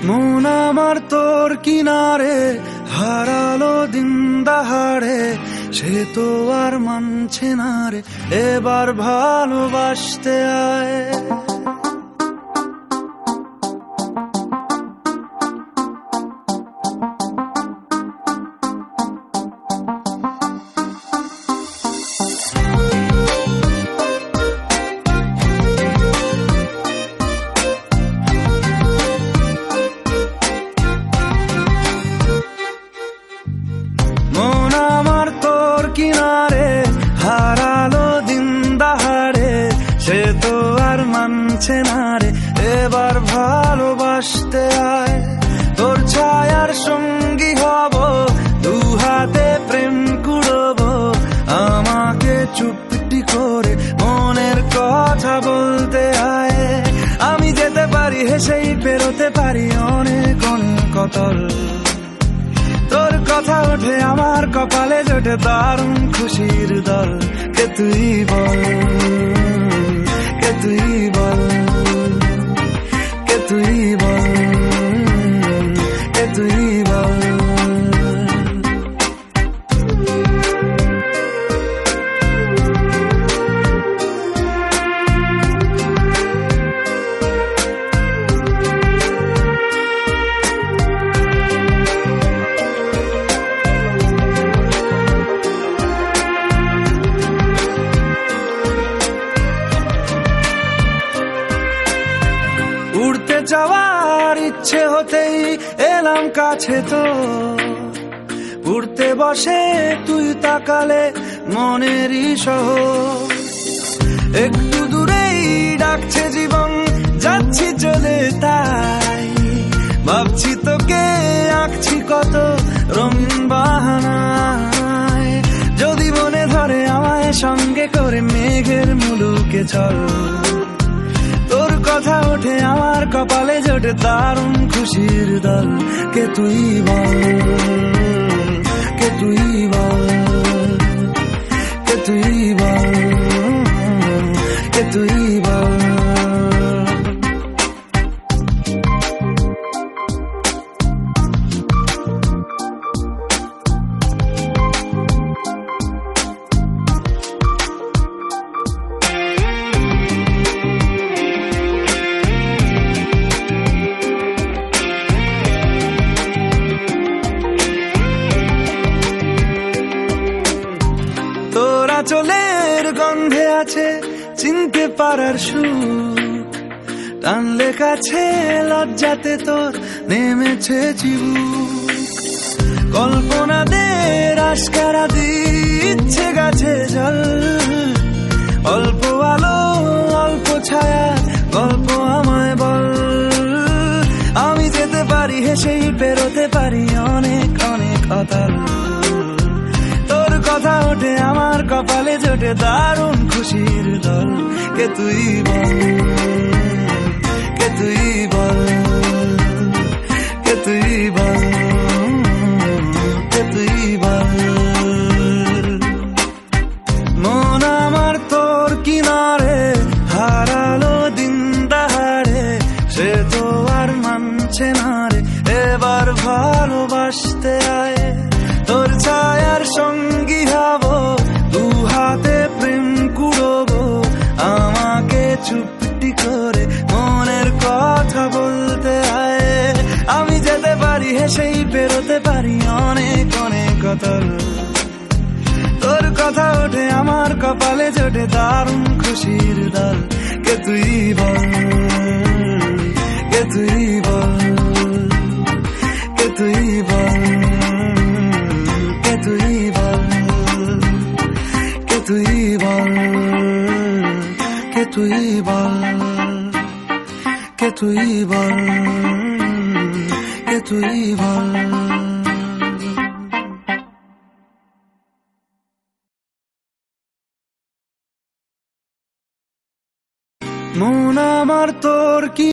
মন আমার তোর কিনারে হারালো দিন দাহাড়ে, সে তো আর মানছে না রে, এবার ভালোবাসতে আয়। মন আমার তোর কিনারে হারালো দিন দাহাড়ে, সে তো আর মানছে না রে, এবার ভালোবাসতে আয়। তোর ছায়ার সঙ্গী হব, দু হাতে প্রেম কুড়বো, আমাকে চুপটি করে মনের কথা বলতে আয়। আমি যেতে পারি হেসেই পেরোতে পারি অনেক অনেক অতল, তোর কথা ওঠে আমার কপালে জোটে দারুণ খুশির দল। কে তুই বল, কে তুই বল, কে তুই বল, কে তুই বল। উড়তে যাওয়ার ইচ্ছে হতেই এলাম কাছে তো, উড়তে বসে তুই তাকালে মনেরই শহর। একটু দূরেই ডাকছে জীবন, যাচ্ছি চলে তাই ভাবছি তোকে আঁকছি কত রঙিন বাহানায়। যদি মনে ধরে আমায় সঙ্গে করে মেঘের মুলুকে চল, তোর কথা ওঠে আমার কপালে জোটে দারুণ খুশির দল। কে তুই বল, কে তুই বল, কে তুই বল, কে তুই বল। তোরা চলের গন্ধে আছে চিনতে পারার সুখ, টানলে কাছে লজ্জাতে তোর নেমেছে চিবুক। কল্পনাদের আশকারা দিচ্ছে গাছে জল, অল্প আলো অল্প ছায়া গল্প আমায় বল। আমি যেতে পারি হেসেই পেরোতে পারি অনেক অনেক অতল, কথা ওঠে আমার কপালে জোটে দারুণ খুশির দল। কে তুই বল, কে তুই বল, কে তুই বল, কে তুই বল। মন আমার তোর কিনারে হারালো দিন দাহাড়ে, সে তো আর মানছে না রে, এবার ভালোবাসতে আয়। তোর ছায়ার সঙ্গী হব, দু হাতে প্রেম কুড়বো, আমাকে চুপটি করে মনের কথা বলতে আয়। আমি যেতে পারি হেসেই পেরোতে পারি অনেক অনেক অতল, তোর কথা ওঠে আমার কপালে জোটে দারুণ খুশির দল। কে তুই বল, কে তুই বল, কে তুই বল, কে তুই বল, কে তুই বল, কে তুই বল, কে তুই বল, কে তুই বল। মন আমার তোর কি